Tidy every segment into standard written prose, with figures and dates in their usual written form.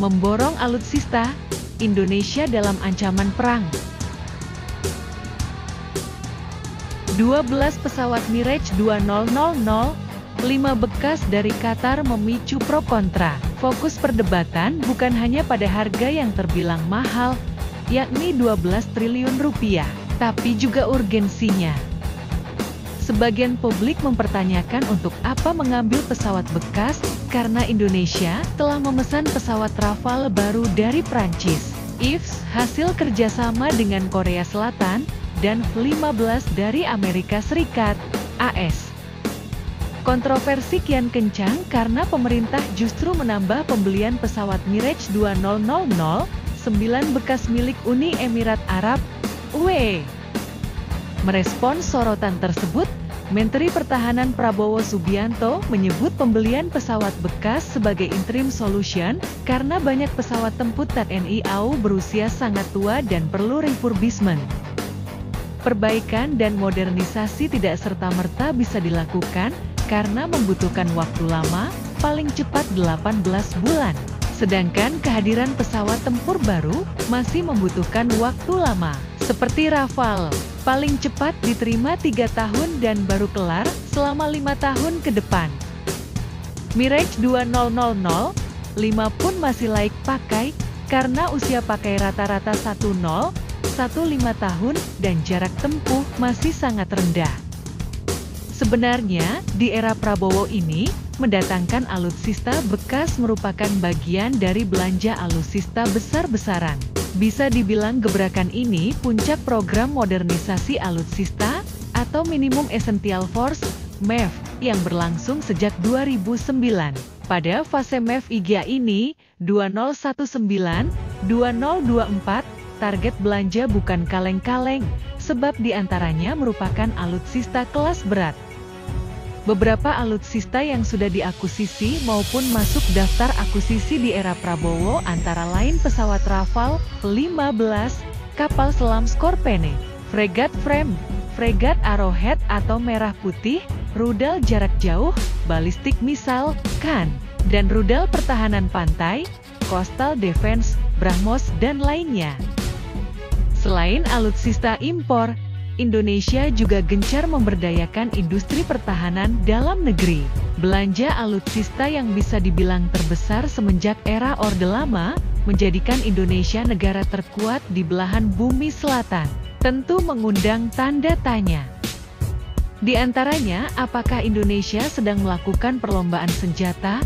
Memborong alutsista, Indonesia dalam ancaman perang. 12 pesawat Mirage 2000, 5 bekas dari Qatar memicu pro kontra. Fokus perdebatan bukan hanya pada harga yang terbilang mahal, yakni 12 triliun rupiah, tapi juga urgensinya. Sebagian publik mempertanyakan untuk apa mengambil pesawat bekas, karena Indonesia telah memesan pesawat Rafale baru dari Prancis. IFS hasil kerjasama dengan Korea Selatan, dan F-15 dari Amerika Serikat, AS. Kontroversi kian kencang karena pemerintah justru menambah pembelian pesawat Mirage 2000, 9 bekas milik Uni Emirat Arab, UAE. Merespons sorotan tersebut, Menteri Pertahanan Prabowo Subianto menyebut pembelian pesawat bekas sebagai interim solution karena banyak pesawat tempur TNI AU berusia sangat tua dan perlu refurbishment. Perbaikan dan modernisasi tidak serta-merta bisa dilakukan karena membutuhkan waktu lama, paling cepat 18 bulan. Sedangkan kehadiran pesawat tempur baru masih membutuhkan waktu lama. Seperti Rafale, paling cepat diterima 3 tahun dan baru kelar selama 5 tahun ke depan. Mirage 2000, 5 pun masih layak pakai karena usia pakai rata-rata 10, 15 tahun dan jarak tempuh masih sangat rendah. Sebenarnya, di era Prabowo ini, mendatangkan alutsista bekas merupakan bagian dari belanja alutsista besar-besaran. Bisa dibilang gebrakan ini puncak program modernisasi alutsista atau Minimum Essential Force (MEF) yang berlangsung sejak 2009. Pada fase MEF IGA ini, 2019, 2024, target belanja bukan kaleng-kaleng, sebab diantaranya merupakan alutsista kelas berat. Beberapa alutsista yang sudah diakuisisi maupun masuk daftar akuisisi di era Prabowo antara lain pesawat Rafale, 15, kapal selam Skorpene, fregat Frame, fregat Arrowhead atau Merah Putih, rudal jarak jauh, balistik missile, KAN, dan rudal pertahanan pantai, Coastal Defense, BrahMos dan lainnya. Selain alutsista impor, Indonesia juga gencar memberdayakan industri pertahanan dalam negeri. Belanja alutsista yang bisa dibilang terbesar semenjak era Orde Lama, menjadikan Indonesia negara terkuat di belahan bumi selatan. Tentu mengundang tanda tanya. Di antaranya, apakah Indonesia sedang melakukan perlombaan senjata,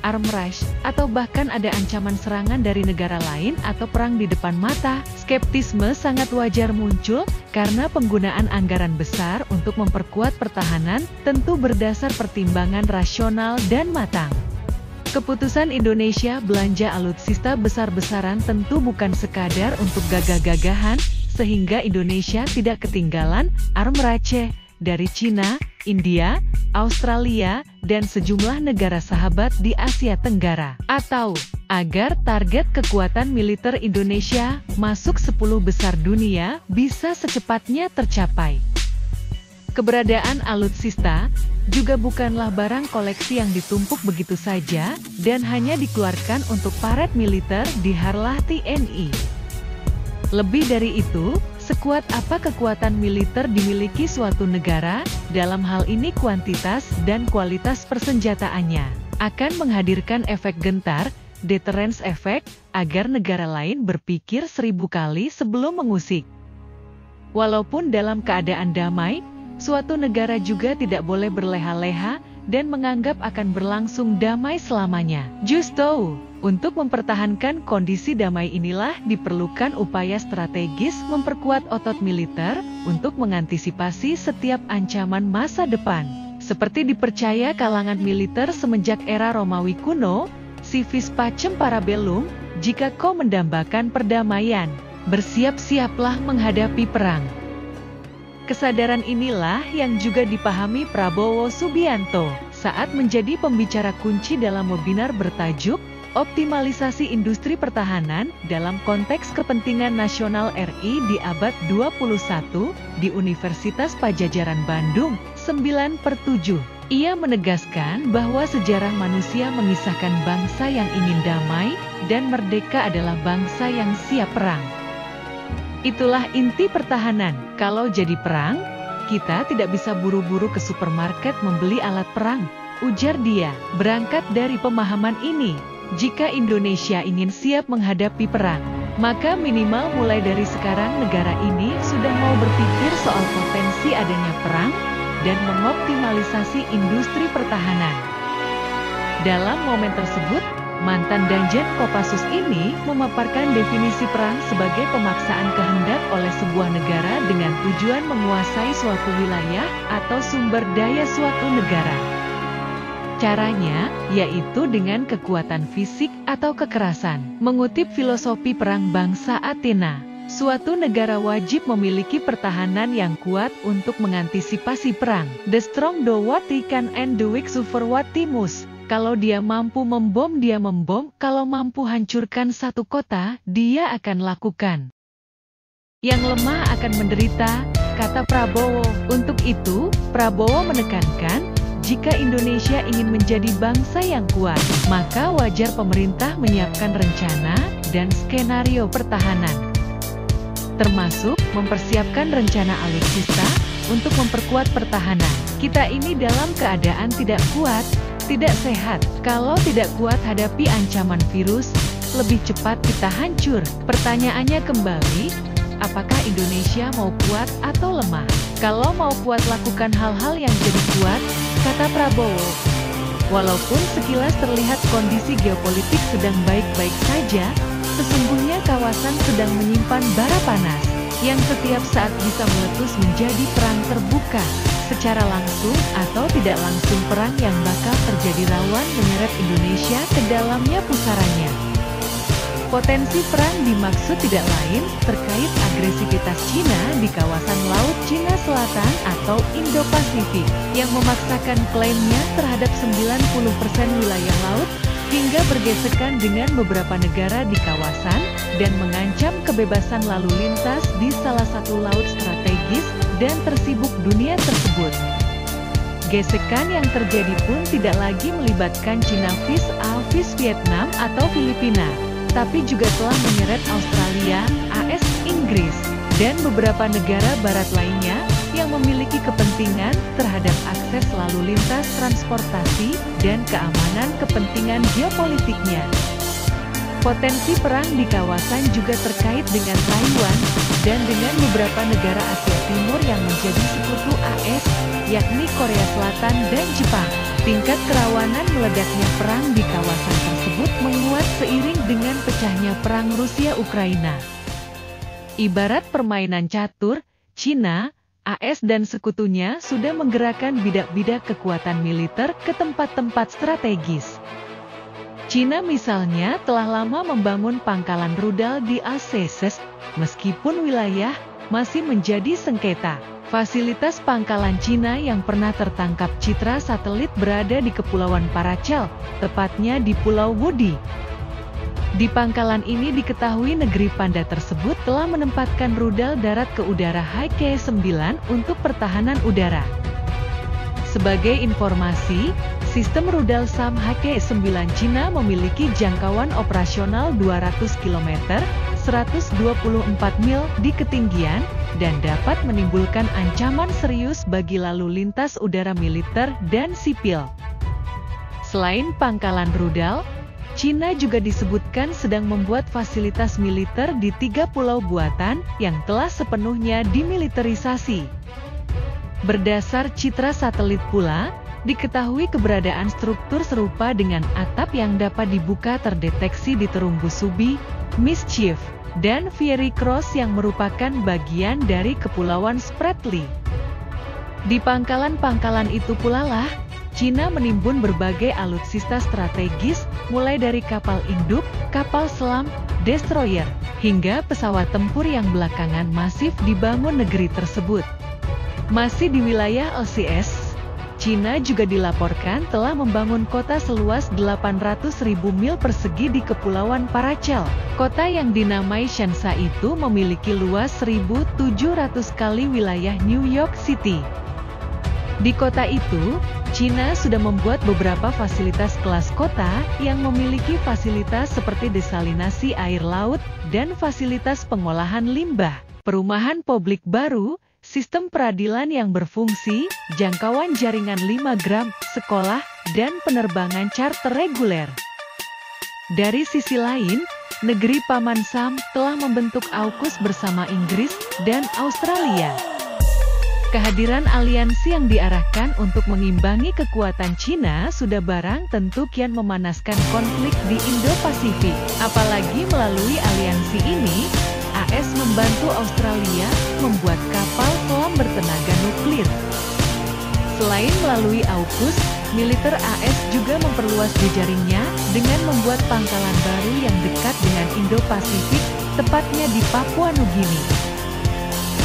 arm rush, atau bahkan ada ancaman serangan dari negara lain atau perang di depan mata? Skeptisme sangat wajar muncul, karena penggunaan anggaran besar untuk memperkuat pertahanan tentu berdasar pertimbangan rasional dan matang. Keputusan Indonesia belanja alutsista besar-besaran tentu bukan sekadar untuk gagah-gagahan, sehingga Indonesia tidak ketinggalan arm race dari Cina, India, Australia, dan sejumlah negara sahabat di Asia Tenggara. Atau, agar target kekuatan militer Indonesia masuk 10 besar dunia bisa secepatnya tercapai. Keberadaan alutsista juga bukanlah barang koleksi yang ditumpuk begitu saja, dan hanya dikeluarkan untuk parade militer di Harlah TNI. Lebih dari itu, sekuat apa kekuatan militer dimiliki suatu negara, dalam hal ini kuantitas dan kualitas persenjataannya, akan menghadirkan efek gentar, deterrence effect, agar negara lain berpikir 1000 kali sebelum mengusik. Walaupun dalam keadaan damai, suatu negara juga tidak boleh berleha-leha, dan menganggap akan berlangsung damai selamanya. Justru, untuk mempertahankan kondisi damai inilah diperlukan upaya strategis memperkuat otot militer, untuk mengantisipasi setiap ancaman masa depan. Seperti dipercaya kalangan militer semenjak era Romawi kuno, civis pacem parabellum, jika kau mendambakan perdamaian, bersiap-siaplah menghadapi perang. Kesadaran inilah yang juga dipahami Prabowo Subianto saat menjadi pembicara kunci dalam webinar bertajuk Optimalisasi Industri Pertahanan dalam Konteks Kepentingan Nasional RI di Abad 21 di Universitas Padjadjaran Bandung, 9/7. Ia menegaskan bahwa sejarah manusia mengisahkan bangsa yang ingin damai dan merdeka adalah bangsa yang siap perang. Itulah inti pertahanan. Kalau jadi perang, kita tidak bisa buru-buru ke supermarket membeli alat perang, ujar dia. Berangkat dari pemahaman ini, jika Indonesia ingin siap menghadapi perang, maka minimal mulai dari sekarang negara ini sudah mau berpikir soal potensi adanya perang dan mengoptimalisasi industri pertahanan. Dalam momen tersebut, mantan Danjen Kopassus ini memaparkan definisi perang sebagai pemaksaan kehendak oleh sebuah negara dengan tujuan menguasai suatu wilayah atau sumber daya suatu negara. Caranya, yaitu dengan kekuatan fisik atau kekerasan. Mengutip filosofi perang bangsa Athena, suatu negara wajib memiliki pertahanan yang kuat untuk mengantisipasi perang. The strong do what he can and the weak suffer what he must. Kalau dia mampu membom, dia membom. Kalau mampu hancurkan satu kota, dia akan lakukan. Yang lemah akan menderita, kata Prabowo. Untuk itu, Prabowo menekankan, jika Indonesia ingin menjadi bangsa yang kuat, maka wajar pemerintah menyiapkan rencana dan skenario pertahanan. Termasuk mempersiapkan rencana alutsista untuk memperkuat pertahanan. Kita ini dalam keadaan tidak kuat, tidak sehat. Kalau tidak kuat hadapi ancaman virus, lebih cepat kita hancur. Pertanyaannya kembali, apakah Indonesia mau kuat atau lemah? Kalau mau kuat lakukan hal-hal yang jadi kuat, kata Prabowo. Walaupun sekilas terlihat kondisi geopolitik sedang baik-baik saja, sesungguhnya kawasan sedang menyimpan bara panas, yang setiap saat bisa meletus menjadi perang terbuka. Secara langsung atau tidak langsung perang yang bakal terjadi rawan menyeret Indonesia ke dalamnya pusarannya. Potensi perang dimaksud tidak lain terkait agresivitas Cina di kawasan Laut Cina Selatan atau Indo-Pasifik, yang memaksakan klaimnya terhadap 90% wilayah laut, hingga bergesekan dengan beberapa negara di kawasan, dan mengancam kebebasan lalu lintas di salah satu laut strategis dan tersibuk dunia tersebut. Gesekan yang terjadi pun tidak lagi melibatkan Cina vis-a-vis Vietnam atau Filipina, tapi juga telah menyeret Australia, AS, Inggris, dan beberapa negara barat lainnya yang memiliki kepentingan terhadap akses lalu lintas transportasi dan keamanan kepentingan geopolitiknya. Potensi perang di kawasan juga terkait dengan Taiwan dan dengan beberapa negara Asia Timur yang menjadi sekutu AS, yakni Korea Selatan dan Jepang. Tingkat kerawanan meledaknya perang di kawasan tersebut menguat seiring dengan pecahnya perang Rusia-Ukraina. Ibarat permainan catur, Cina, AS dan sekutunya sudah menggerakkan bidak-bidak kekuatan militer ke tempat-tempat strategis. Cina misalnya telah lama membangun pangkalan rudal di Alsace, meskipun wilayah masih menjadi sengketa. Fasilitas pangkalan Cina yang pernah tertangkap citra satelit berada di Kepulauan Paracel, tepatnya di Pulau Wudi. Di pangkalan ini diketahui negeri panda tersebut telah menempatkan rudal darat ke udara HK-9 untuk pertahanan udara. Sebagai informasi, sistem rudal SAM HK-9 Cina memiliki jangkauan operasional 200 km, 124 mil di ketinggian, dan dapat menimbulkan ancaman serius bagi lalu lintas udara militer dan sipil. Selain pangkalan rudal, Cina juga disebutkan sedang membuat fasilitas militer di 3 pulau buatan yang telah sepenuhnya dimiliterisasi. Berdasar citra satelit pula, diketahui keberadaan struktur serupa dengan atap yang dapat dibuka terdeteksi di terumbu Subi, Mischief, dan Fiery Cross yang merupakan bagian dari Kepulauan Spratly. Di pangkalan-pangkalan itu pula lah, Cina menimbun berbagai alutsista strategis, mulai dari kapal induk, kapal selam, destroyer, hingga pesawat tempur yang belakangan masif dibangun negeri tersebut. Masih di wilayah LCS, Cina juga dilaporkan telah membangun kota seluas 800.000 mil persegi di Kepulauan Paracel. Kota yang dinamai Shansa itu memiliki luas 1.700 kali wilayah New York City. Di kota itu, Cina sudah membuat beberapa fasilitas kelas kota yang memiliki fasilitas seperti desalinasi air laut dan fasilitas pengolahan limbah, perumahan publik baru, sistem peradilan yang berfungsi, jangkauan jaringan 5 gram, sekolah, dan penerbangan charter reguler. Dari sisi lain, negeri Paman Sam telah membentuk AUKUS bersama Inggris dan Australia. Kehadiran aliansi yang diarahkan untuk mengimbangi kekuatan Cina sudah barang tentu kian memanaskan konflik di Indo-Pasifik. Apalagi melalui aliansi ini, AS membantu Australia membuat kapal selam bertenaga nuklir. Selain melalui AUKUS, militer AS juga memperluas jejaringnya dengan membuat pangkalan baru yang dekat dengan Indo-Pasifik, tepatnya di Papua Nugini.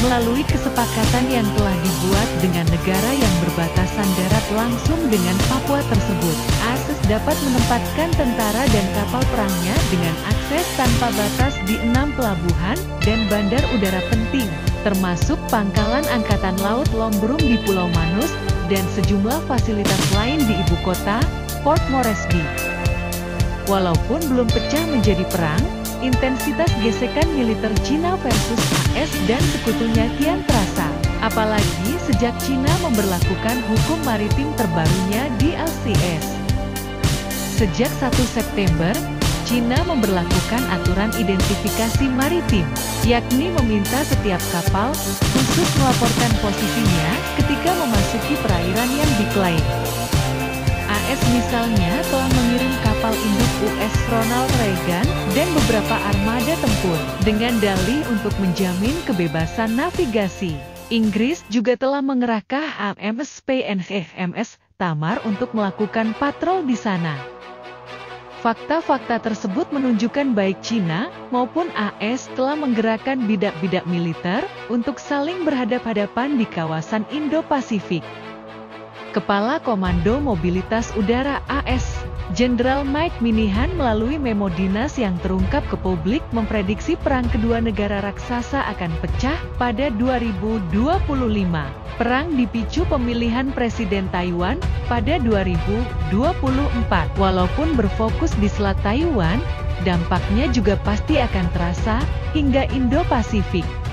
Melalui kesepakatan yang telah dibuat dengan negara yang berbatasan darat langsung dengan Papua tersebut, AS dapat menempatkan tentara dan kapal perangnya dengan akses tanpa batas di 6 pelabuhan dan bandar udara penting, termasuk pangkalan Angkatan Laut Lombrung di Pulau Manus, dan sejumlah fasilitas lain di ibu kota, Port Moresby. Walaupun belum pecah menjadi perang, intensitas gesekan militer Cina versus AS dan sekutunya kian terasa, apalagi sejak Cina memberlakukan hukum maritim terbarunya di LCS. Sejak 1 September, Cina memberlakukan aturan identifikasi maritim, yakni meminta setiap kapal khusus melaporkan posisinya ketika memasuki perairan yang diklaim. AS misalnya telah mengirim kapal induk US Ronald Reagan dan beberapa armada tempur dengan dalih untuk menjamin kebebasan navigasi. Inggris juga telah mengerahkan HMS PNHMS Tamar untuk melakukan patrol di sana. Fakta-fakta tersebut menunjukkan baik Cina maupun AS telah menggerakkan bidak-bidak militer untuk saling berhadap-hadapan di kawasan Indo-Pasifik. Kepala Komando Mobilitas Udara AS, Jenderal Mike Minihan melalui memo dinas yang terungkap ke publik memprediksi perang kedua negara raksasa akan pecah pada 2025. Perang dipicu pemilihan Presiden Taiwan pada 2024. Walaupun berfokus di Selat Taiwan, dampaknya juga pasti akan terasa hingga Indo-Pasifik.